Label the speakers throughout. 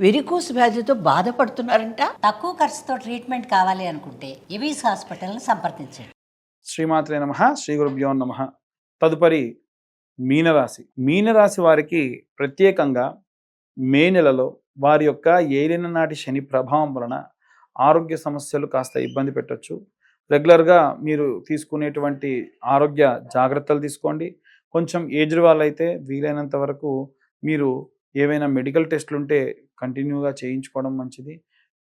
Speaker 1: Varicose వ్యాధితో బాధపడుతున్నారంట.
Speaker 2: తక్కువ ఖర్చుతో ట్రీట్మెంట్ కావాలి అనుకుంటే ఎవిస్ హాస్పిటల్ని సంప్రదించండి.
Speaker 3: శ్రీమాత్రే నమః. శ్రీ గురుభ్యో నమః. తదుపరి మీనరాశి. మీనరాశి వారికి ప్రత్యేకంగా మే నెలలో వారి యొక్క ఏలిన నాటి శని ప్రభావం వలన ఆరోగ్య సమస్యలు కాస్త ఇబ్బంది పెట్టొచ్చు. రెగ్యులర్గా మీరు తీసుకునేటువంటి ఆరోగ్య జాగ్రత్తలు తీసుకోండి. కొంచెం ఏజ్డ్ వాళ్ళైతే వీలైనంత వరకు మీరు ఏవైనా మెడికల్ టెస్టులు ఉంటే కంటిన్యూగా చేయించుకోవడం మంచిది.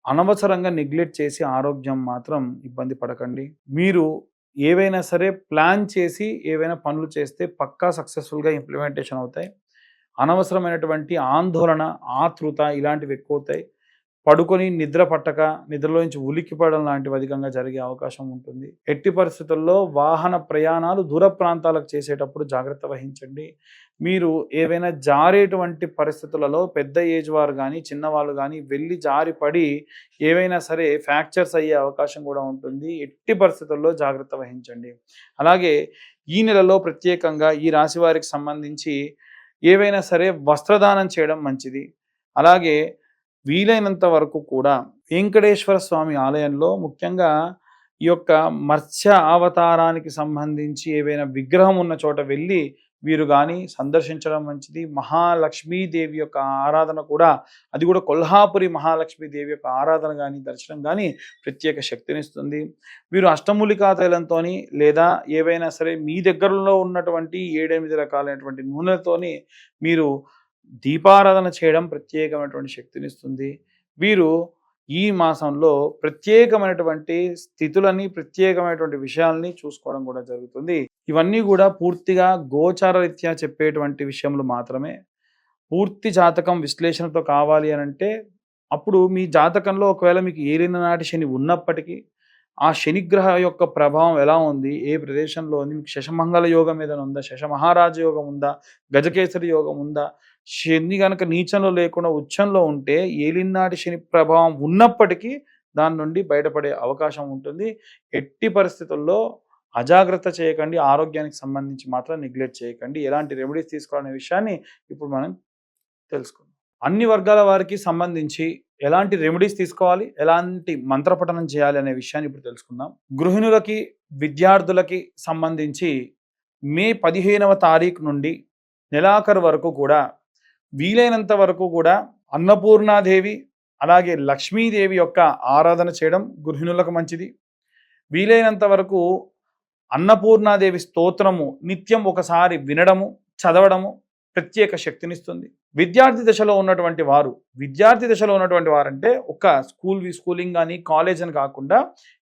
Speaker 3: అనవసరంగా నెగ్లెక్ట్ చేసి ఆరోగ్యం మాత్రం ఇబ్బంది పడకండి. మీరు ఏవైనా సరే ప్లాన్ చేసి ఏవైనా పనులు చేస్తే పక్కా సక్సెస్ఫుల్గా ఇంప్లిమెంటేషన్ అవుతాయి. అనవసరమైనటువంటి ఆందోళన, ఆతృత ఇలాంటివి ఎక్కువ అవుతాయి. పడుకొని నిద్ర పట్టక నిద్రలో నుంచి ఉలిక్కిపడడం లాంటివి అధికంగా జరిగే అవకాశం ఉంటుంది. ఎట్టి పరిస్థితుల్లో వాహన ప్రయాణాలు దూర ప్రాంతాలకు చేసేటప్పుడు జాగ్రత్త వహించండి. మీరు ఏవైనా జారేటువంటి పరిస్థితులలో పెద్ద ఏజ్ వారు కానీ చిన్నవాళ్ళు కానీ వెళ్ళి జారిపడి ఏవైనా సరే ఫ్రాక్చర్స్ అయ్యే అవకాశం కూడా ఉంటుంది. ఎట్టి పరిస్థితుల్లో జాగ్రత్త వహించండి. అలాగే ఈ నెలలో ప్రత్యేకంగా ఈ రాశి వారికి సంబంధించి ఏవైనా సరే వస్త్రదానం చేయడం మంచిది. అలాగే వీలైనంత వరకు కూడా వెంకటేశ్వర స్వామి ఆలయంలో ముఖ్యంగా ఈ యొక్క మత్స్య అవతారానికి సంబంధించి ఏవైనా విగ్రహం ఉన్న చోట వెళ్ళి వీరు కానీ సందర్శించడం మంచిది. మహాలక్ష్మీదేవి యొక్క ఆరాధన కూడా, అది కూడా కొల్హాపురి మహాలక్ష్మీదేవి యొక్క ఆరాధన కానీ దర్శనం కానీ ప్రత్యేక శక్తినిస్తుంది. వీరు అష్టమూలికా తైలంతో లేదా ఏవైనా సరే మీ దగ్గరలో ఉన్నటువంటి 7-8 రకాలైనటువంటి నూనెలతోని మీరు దీపారాధన చేయడం ప్రత్యేకమైనటువంటి శక్తినిస్తుంది. వీరు ఈ మాసంలో ప్రత్యేకమైనటువంటి స్థితులని, ప్రత్యేకమైనటువంటి విషయాల్ని చూసుకోవడం కూడా జరుగుతుంది. ఇవన్నీ కూడా పూర్తిగా గోచార రీత్యా చెప్పేటువంటి విషయములు మాత్రమే. పూర్తి జాతకం విశ్లేషణతో కావాలి అనంటే అప్పుడు మీ జాతకంలో ఒకవేళ మీకు ఏలిన నాటి శని ఉన్నప్పటికీ ఆ శనిగ్రహ యొక్క ప్రభావం ఎలా ఉంది, ఏ ప్రదేశంలో ఉంది, మీకు శశమంగళ యోగం ఏదైనా ఉందా, శశమహారాజ యోగం ఉందా, గజకేసరి యోగం ఉందా, శని కనుక నీచంలో లేకుండా ఉచ్చంలో ఉంటే ఏలినాటి శని ప్రభావం ఉన్నప్పటికీ దాని నుండి బయటపడే అవకాశం ఉంటుంది. ఎట్టి పరిస్థితుల్లో అజాగ్రత్త చేయకండి. ఆరోగ్యానికి సంబంధించి మాత్రం నెగ్లెక్ట్ చేయకండి. ఎలాంటి రెమెడీస్ తీసుకోవాలనే విషయాన్ని ఇప్పుడు మనం తెలుసుకుందాం. అన్ని వర్గాల వారికి సంబంధించి ఎలాంటి రెమెడీస్ తీసుకోవాలి, ఎలాంటి మంత్రపఠనం చేయాలి అనే విషయాన్ని ఇప్పుడు తెలుసుకుందాం. గృహిణులకి, విద్యార్థులకి సంబంధించి మే 15వ తారీఖు నుండి నెలాఖరు వరకు కూడా వీలైనంత వరకు కూడా అన్నపూర్ణాదేవి అలాగే లక్ష్మీదేవి యొక్క ఆరాధన చేయడం గృహిణులకు మంచిది. వీలైనంత వరకు అన్నపూర్ణాదేవి స్తోత్రము నిత్యం ఒకసారి వినడము, చదవడము ప్రత్యేక శక్తినిస్తుంది. విద్యార్థి దశలో ఉన్నటువంటి వారంటే ఒక స్కూలింగ్ కానీ కాలేజ్ అని కాకుండా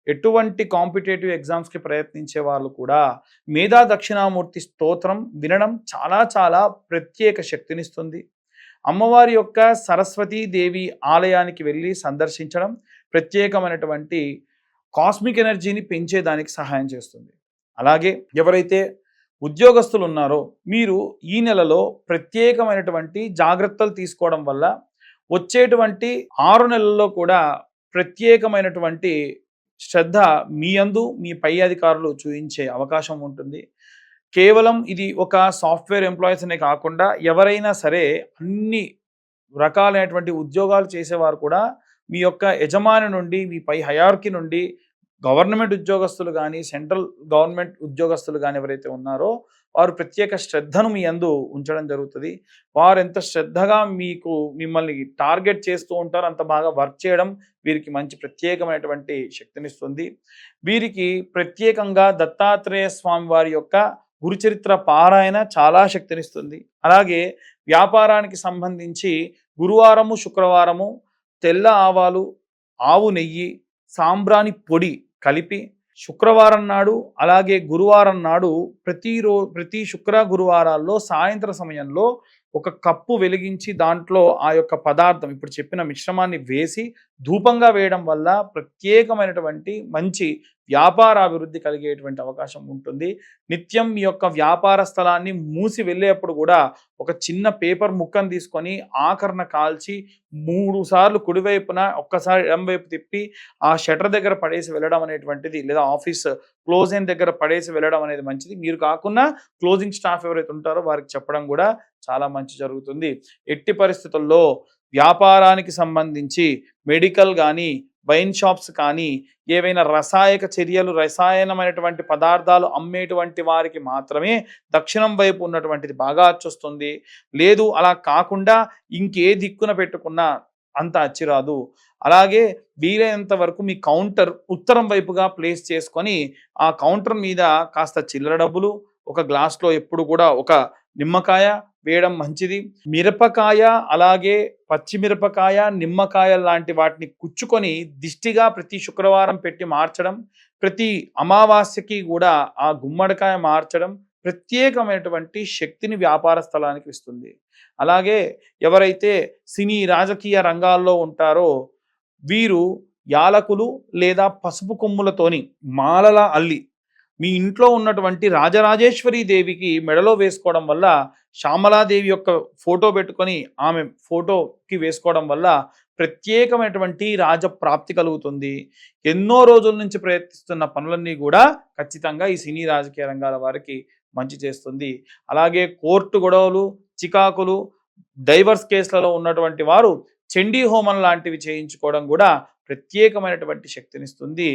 Speaker 3: ఎటువంటి కాంపిటేటివ్ ఎగ్జామ్స్కి ప్రయత్నించే వాళ్ళు కూడా మేధా దక్షిణామూర్తి స్తోత్రం వినడం చాలా చాలా ప్రత్యేక శక్తినిస్తుంది. అమ్మవారి యొక్క సరస్వతీదేవి ఆలయానికి వెళ్ళి సందర్శించడం ప్రత్యేకమైనటువంటి కాస్మిక్ ఎనర్జీని పెంచేదానికి సహాయం చేస్తుంది. అలాగే ఎవరైతే ఉద్యోగస్తులు ఉన్నారో మీరు ఈ నెలలో ప్రత్యేకమైనటువంటి జాగ్రత్తలు తీసుకోవడం వల్ల వచ్చేటువంటి 6 నెలల్లో కూడా ప్రత్యేకమైనటువంటి శ్రద్ధ మీ యందు మీ పై అధికారులు చూపించే అవకాశం ఉంటుంది. కేవలం ఇది ఒక సాఫ్ట్వేర్ ఎంప్లాయీస్ అనే కాకుండా ఎవరైనా సరే అన్ని రకాలైనటువంటి ఉద్యోగాలు చేసేవారు కూడా మీ యొక్క యజమాని నుండి, మీ పై హయార్కీ నుండి గవర్నమెంట్ ఉద్యోగస్తులు కానీ, సెంట్రల్ గవర్నమెంట్ ఉద్యోగస్తులు కానీ ఎవరైతే ఉన్నారో వారు ప్రత్యేక శ్రద్ధను మీ యందు ఉంచడం జరుగుతుంది. వారు ఎంత శ్రద్ధగా మిమ్మల్ని టార్గెట్ చేస్తూ ఉంటారో అంత బాగా వర్క్ చేయడం వీరికి మంచి ప్రత్యేకమైనటువంటి శక్తినిస్తుంది. వీరికి ప్రత్యేకంగా దత్తాత్రేయ స్వామి వారి యొక్క గురుచరిత్ర పారాయణ చాలా శక్తినిస్తుంది. అలాగే వ్యాపారానికి సంబంధించి గురువారము, శుక్రవారము తెల్ల ఆవాలు, ఆవు నెయ్యి, సాంబ్రాణి పొడి కలిపి శుక్రవారం నాడు అలాగే గురువారం నాడు ప్రతి శుక్ర గురువారాల్లో సాయంత్రం సమయంలో ఒక కప్పు వెలిగించి దాంట్లో ఆ యొక్క పదార్థం ఇప్పుడు చెప్పిన మిశ్రమాన్ని వేసి ధూపంగా వేయడం వల్ల ప్రత్యేకమైనటువంటి మంచి వ్యాపార అభివృద్ధి కలిగేటువంటి అవకాశం ఉంటుంది. నిత్యం మీ యొక్క వ్యాపార స్థలాన్ని మూసి వెళ్ళేప్పుడు కూడా ఒక చిన్న పేపర్ ముక్కను తీసుకొని ఆకరణ కాల్చి 3 సార్లు కుడివైపున ఒక్కసారి ఎడమవైపు తిప్పి ఆ షటర్ దగ్గర పడేసి వెళ్ళడం అనేటువంటిది, లేదా ఆఫీస్ క్లోజ్ అయిన దగ్గర పడేసి వెళ్ళడం అనేది మంచిది. మీరు కాకుండా క్లోజింగ్ స్టాఫ్ ఎవరైతే ఉంటారో వారికి చెప్పడం కూడా చాలా మంచి జరుగుతుంది. ఎట్టి పరిస్థితుల్లో వ్యాపారానికి సంబంధించి మెడికల్ కానీ, వైన్ షాప్స్ కానీ, ఏవైనా రసాయనమైనటువంటి పదార్థాలు అమ్మేటువంటి వారికి మాత్రమే దక్షిణం వైపు ఉన్నటువంటిది బాగా అచ్చొస్తుంది. లేదు అలా కాకుండా ఇంకే దిక్కున పెట్టుకున్నా అంత అచ్చిరాదు. అలాగే వీలైనంత వరకు మీ కౌంటర్ ఉత్తరం వైపుగా ప్లేస్ చేసుకొని ఆ కౌంటర్ మీద కాస్త చిల్లర డబ్బులు, ఒక గ్లాస్లో ఎప్పుడు కూడా ఒక నిమ్మకాయ వేయడం మంచిది. మిరపకాయ, అలాగే పచ్చిమిరపకాయ, నిమ్మకాయ లాంటి వాటిని కుచ్చుకొని దిష్టిగా ప్రతి శుక్రవారం పెట్టి మార్చడం, ప్రతి అమావాస్యకి కూడా ఆ గుమ్మడికాయ మార్చడం ప్రత్యేకమైనటువంటి శక్తిని వ్యాపార స్థలానికి ఇస్తుంది. అలాగే ఎవరైతే సినీ రాజకీయ రంగాల్లో ఉంటారో వీరు యాలకులు లేదా పసుపు కొమ్ములతోని మాలలా అల్లి మీ ఇంట్లో ఉన్నటువంటి రాజరాజేశ్వరి దేవికి మెడలో వేసుకోవడం వల్ల, శ్యామలాదేవి యొక్క ఫోటో పెట్టుకొని ఆమె ఫోటోకి వేసుకోవడం వల్ల ప్రత్యేకమైనటువంటి రాజప్రాప్తి కలుగుతుంది. ఎన్నో రోజుల నుంచి ప్రయత్నిస్తున్న పనులన్నీ కూడా ఖచ్చితంగా ఈ సినీ రాజకీయ రంగాల వారికి మంచి చేస్తుంది. అలాగే కోర్టు గొడవలు, చికాకులు, డైవర్స్ కేసులలో ఉన్నటువంటి వారు చండీ హోమం లాంటివి చేయించుకోవడం కూడా ప్రత్యేకమైనటువంటి శక్తినిస్తుంది.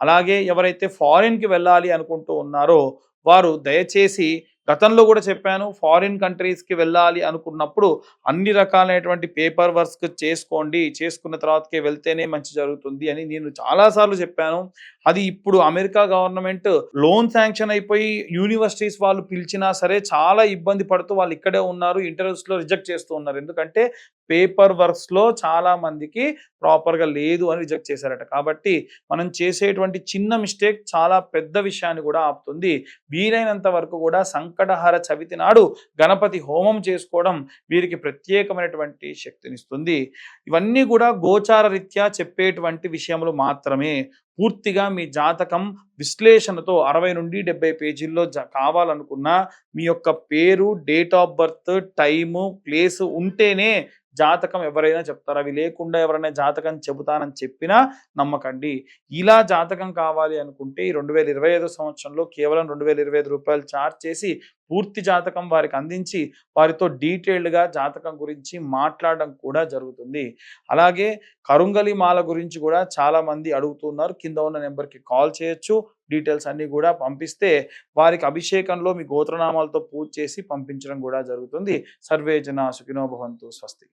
Speaker 3: అలాగే ఎవరైతే ఫారిన్కి వెళ్ళాలి అనుకుంటూ ఉన్నారో వారు దయచేసి, గతంలో కూడా చెప్పాను, ఫారిన్ కంట్రీస్కి వెళ్ళాలి అనుకున్నప్పుడు అన్ని రకాలైనటువంటి పేపర్ వర్క్ చేసుకోండి, చేసుకున్న తర్వాతకే వెళ్తేనే మంచి జరుగుతుంది అని నేను చాలాసార్లు చెప్పాను. అది ఇప్పుడు అమెరికా గవర్నమెంట్ లోన్ శాంక్షన్ అయిపోయి యూనివర్సిటీస్ వాళ్ళు పిలిచినా సరే చాలా ఇబ్బంది పడుతూ వాళ్ళు ఇక్కడే ఉన్నారు, ఇంటర్వ్యూస్లో రిజెక్ట్ చేస్తూ ఉన్నారు. ఎందుకంటే పేపర్ వర్క్స్లో చాలా మందికి ప్రాపర్గా లేదు అని రిజెక్ట్ చేశారట. కాబట్టి మనం చేసేటువంటి చిన్న మిస్టేక్ చాలా పెద్ద విషయాన్ని కూడా ఆపుతుంది. వీలైనంత వరకు కూడా సంకటహర చవితి నాడు గణపతి హోమం చేసుకోవడం వీరికి ప్రత్యేకమైనటువంటి శక్తినిస్తుంది. ఇవన్నీ కూడా గోచార రీత్యా చెప్పేటువంటి విషయములు మాత్రమే. పూర్తిగా మీ జాతకం విశ్లేషణతో 60 నుండి 70 పేజీల్లో కావాలనుకున్నా మీ యొక్క పేరు, date of birth, time, place ఉంటేనే జాతకం ఎవరైనా చెప్తారు. అవి లేకుండా ఎవరైనా జాతకం చెబుతానని చెప్పినా నమ్మకండి. ఇలా జాతకం కావాలి అనుకుంటే ఈ 2025 సంవత్సరంలో కేవలం 2025 రూపాయలు ఛార్జ్ చేసి పూర్తి జాతకం వారికి అందించి వారితో డీటెయిల్డ్గా జాతకం గురించి మాట్లాడడం కూడా జరుగుతుంది. అలాగే కరుంగలి మాల గురించి కూడా చాలామంది అడుగుతున్నారు. కింద ఉన్న నెంబర్కి కాల్ చేయొచ్చు. డీటెయిల్స్ అన్నీ కూడా పంపిస్తే వారికి అభిషేకంలో మీ గోత్రనామాలతో పూజ చేసి పంపించడం కూడా జరుగుతుంది. సర్వే జనా సుఖినో భవంతు. స్వస్తి.